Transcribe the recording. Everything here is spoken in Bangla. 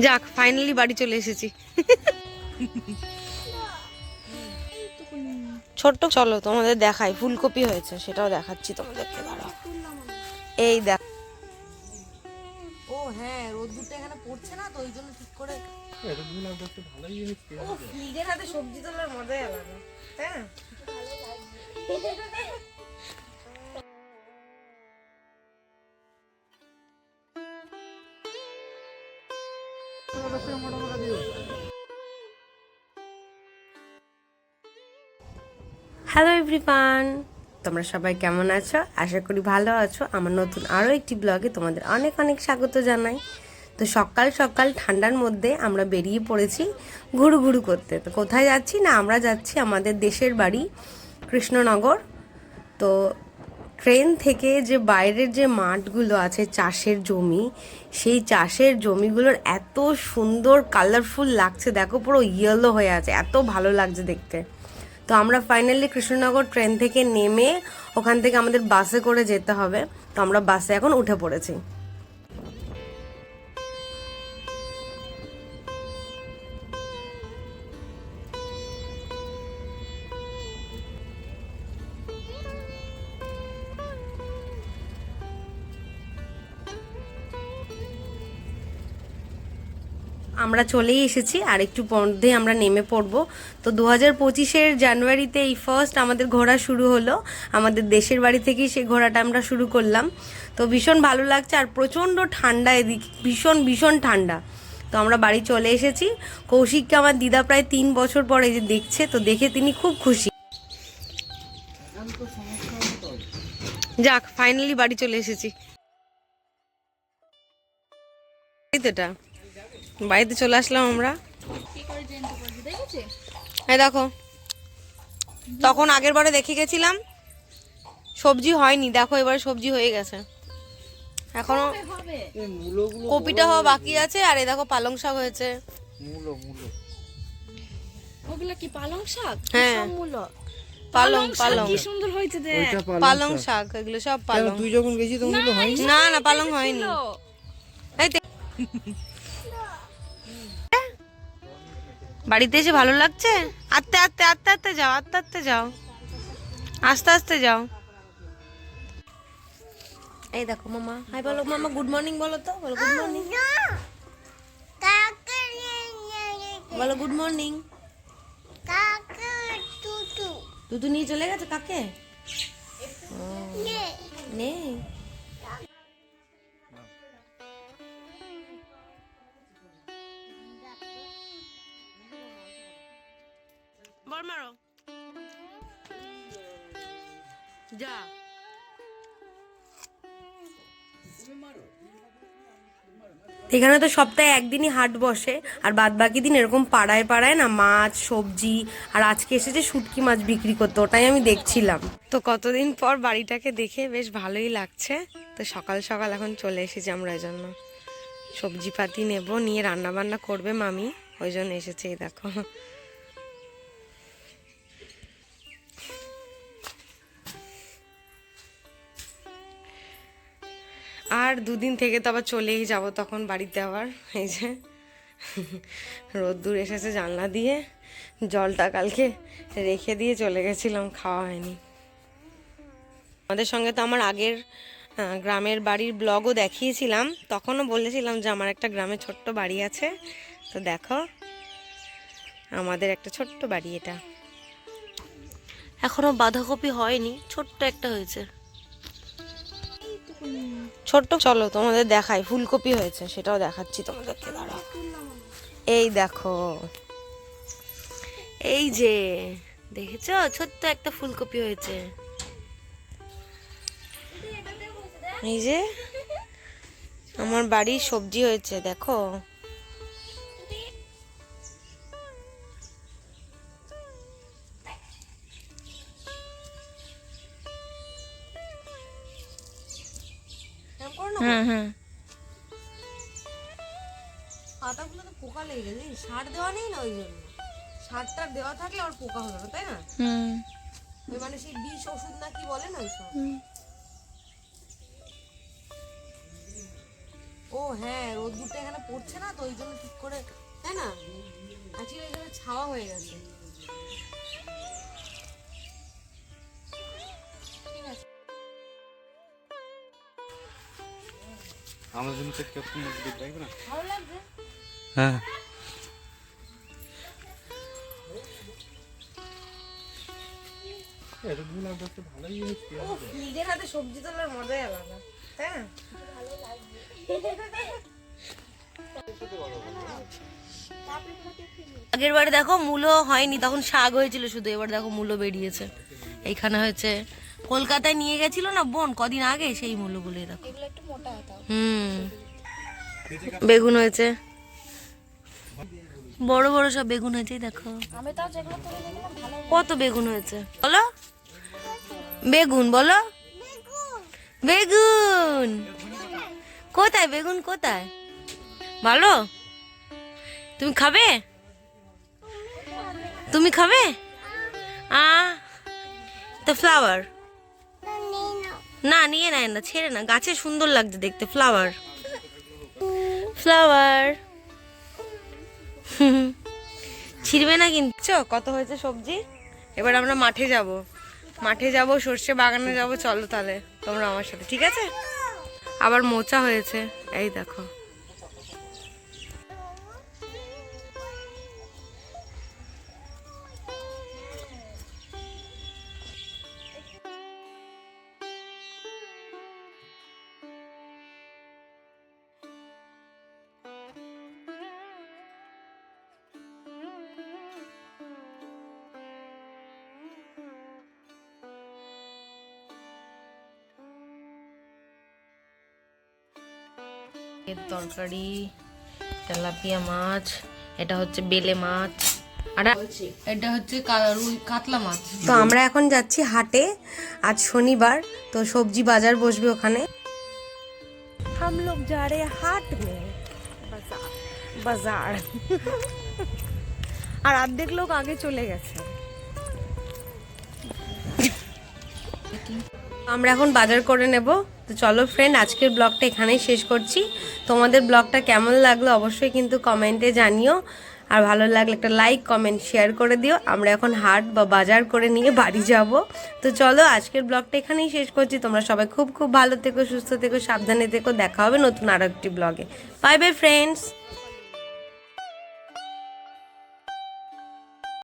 যাক, ফাইনালি বাড়ি চলে এসেছি। ছোট্ট, চলো তোমাদের দেখাই ফুলকপি হয়েছে, সেটাও দেখাচ্ছি তোমাদেরকে। দাঁড়াও, এই দেখ। ও হ্যাঁ, রোদ্দুরটা এখানে পড়ছে না তো, ওই জন্য ঠিক করে। ও ফিল্ডের হাতে সবজি তোলার মজাই আলাদা, তাই না? হ্যালো এভরিওয়ান, তোমরা সবাই কেমন আছো? আশা করি ভালো আছো। আমার নতুন আরও একটি ব্লগে তোমাদের অনেক অনেক স্বাগত জানাই। তো সকাল সকাল ঠান্ডার মধ্যে আমরা বেরিয়ে পড়েছি ঘুরু ঘুরু করতে। তো কোথায় যাচ্ছি না, আমরা যাচ্ছি আমাদের দেশের বাড়ি কৃষ্ণনগর। তো ট্রেন থেকে যে বাইরের যে মাঠগুলো আছে, চাষের জমি, সেই চাষের জমিগুলোর এত সুন্দর কালারফুল লাগছে, দেখো পুরো ইয়েলো হয়ে আছে, এত ভালো লাগছে দেখতে। তো আমরা ফাইনালি কৃষ্ণনগর ট্রেন থেকে নেমে ওখান থেকে আমাদের বাসে করে যেতে হবে। তো আমরা বাসে এখন উঠে পড়েছি। আমরা চলেই এসেছি, আর একটু মধ্যে আমরা নেমে পড়বো। তো 2025-এর জানুয়ারিতে এই ফার্স্ট আমাদের ঘোরা শুরু হলো। আমাদের দেশের বাড়ি থেকেই সেই ঘোরাটা আমরা শুরু করলাম। তো ভীষণ ভালো লাগছে, আর প্রচণ্ড ঠান্ডা এদিকে, ভীষণ ভীষণ ঠান্ডা। তো আমরা বাড়ি চলে এসেছি। কৌশিককে আমার দিদা প্রায় 3 বছর পর এই যে দেখছে, তো দেখে তিনি খুব খুশি। যাক, ফাইনালি বাড়ি চলে এসেছি। এটা বাড়িতে চলে আসলাম আমরা। এই দেখো, তখন আগের বারে দেখে গেছিলাম সবজি হয়নি, দেখো এবারে সবজি হয়ে গেছে। এখনো কপিটা হওয়া বাকি আছে, আর এই দেখো পালং শাক হয়েছে। ওগুলা কি পালং শাক? হ্যাঁ, মূলো। পালং পালং কি সুন্দর হয়েছে দেখ। পালং শাক, এগুলো সব পালং। তুই যখন গেছি তখন এগুলো হয়নি। না না, পালং হয়নি। এই বাড়িতে এসে ভালো লাগছে। আস্তে আস্তে আস্তে আস্তে যাও, আস্তে আস্তে যাও, আস্তে আস্তে যাও। এই দেখো মামা, হাই বলো মামা, গুড মর্নিং বলো তো, বলো গুড মর্নিং, বলো গুড মর্নিং। তুতু নিয়ে চলে গেছে কাকে? নেই। বল মারো যা। এখানে তো সপ্তাহে একদিনই হাট বসে, আর বাদ বাকি দিন এরকম পাড়ায় পাড়ায় না মাছ সবজি, আর আজকে এসেছে শুটকি মাছ বিক্রি করতে, ওটাই আমি দেখছিলাম। তো কতদিন পর বাড়িটাকে দেখে বেশ ভালোই লাগছে। তো সকাল সকাল এখন চলে এসেছি আমরা, এই জন্য সবজি পাতি নেব, নিয়ে রান্না বান্না করবে মামি, ওই জন্য এসেছে। এই দেখো, আর দুদিন থেকে তো আবার চলেই যাব তখন বাড়িতে আবার। এই যে রোদ্দুর এসেছে জানলা দিয়ে, জলটা কালকে রেখে দিয়ে চলে গেছিলাম, খাওয়া হয়নি। আমাদের সঙ্গে তো আমার আগের গ্রামের বাড়ির ব্লগও দেখিয়েছিলাম, তখনও বলেছিলাম যে আমার একটা গ্রামে ছোট্ট বাড়ি আছে। তো দেখো আমাদের একটা ছোট্ট বাড়ি, এটা এখনো বাঁধাকপি হয়নি, ছোট্ট একটা হয়েছে, ছোট্ট। চলো তোমাদের দেখাই ফুলকপি হয়েছে, সেটাও দেখাচ্ছি তোমাদেরকে। দাঁড়াও, এই দেখো, এই যে দেখেছো, ছোট্ট একটা ফুলকপি হয়েছে। এই যে আমার বাড়ির সবজি হয়েছে, দেখো। হ্যাঁ হ্যাঁ। পাতাগুলো তো পোকা লেগে গেছে, সার দেওয়া নেই না, ওই জন্য। সারটা দেওয়া থাকলে আর পোকা হলো না, তাই না? ওই মানে সেই বিষ ওষুধ না কি বলে না, ওইসব। ও হ্যাঁ, রোদ্দুরটা এখানে পড়ছে না তো ওই জন্য ঠিক করে, তাই না? আজকে এখানে ছাওয়া হয়ে গেছে। আমার জন্য তো কেমন দেখবে না? ভালো লাগছে। হ্যাঁ ও ফিল্ডের হাতে সবজি তোলার মজাই আলাদা, তাই না? আগের বারে দেখো মূলো হয়নি, তখন শাক হয়েছিল শুধু, এবার দেখো মূলো বেরিয়েছে। এইখানে হয়েছে, কলকাতায় নিয়ে গেছিল না বোন কদিন আগে, সেই মূলোগুলো দেখো। এগুলো একটু মোটা হতো। বেগুন হয়েছে, বড় বড় সব বেগুন হয়েছে, এই দেখো আমি তাও যেগুলো করে দেখলাম ভালো। কত বেগুন হয়েছে বলো, বেগুন বলো, বেগুন কোথায়, বেগুন কোথায় ভালো? তুমি খাবে, তুমি খাবে? তো ফ্লাওয়ার না, নিয়ে নেয় না, ছেড়ে না, গাছে সুন্দর লাগছে দেখতে, ফ্লাওয়ার ফ্লাওয়ার। ছিড়বে না কিন্তু। কত হয়েছে সবজি, এবার আমরা মাঠে যাব, মাঠে যাব, সর্ষে বাগানে যাব, চলো তাহলে তোমরা আমার সাথে, ঠিক আছে? আবার মোচা হয়েছে, এই দেখো। এর তরকারি, তেলাপিয়া মাছ, এটা হচ্ছে বেলে মাছ, আর এটা হচ্ছে কাতলা মাছ। তো আমরা এখন যাচ্ছি হাটে, আজ শনিবার, তো সবজি বাজার বসবে ওখানে। हम लोग जा रहे हैं हाट में, বাজার। আর অর্ধেক লোক আগে চলে গেছে। আমরা এখন বাজার করে নেব। তো চলো ফ্রেন্ড, আজকের ব্লগটা এখানেই শেষ করছি। তোমাদের ব্লগটা কেমন লাগলো অবশ্যই কিন্তু কমেন্টে জানিও, আর ভালো লাগলে একটা লাইক কমেন্ট শেয়ার করে দিও। আমরা এখন হাট বা বাজার করে নিয়ে বাড়ি যাব। তো চলো আজকের ব্লগটা এখানেই শেষ করছি। তোমরা সবাই খুব খুব ভালো থেকো, সুস্থ থেকো, সাবধানে থেকো। দেখা হবে নতুন আরো একটি ব্লগে। Bye bye friends.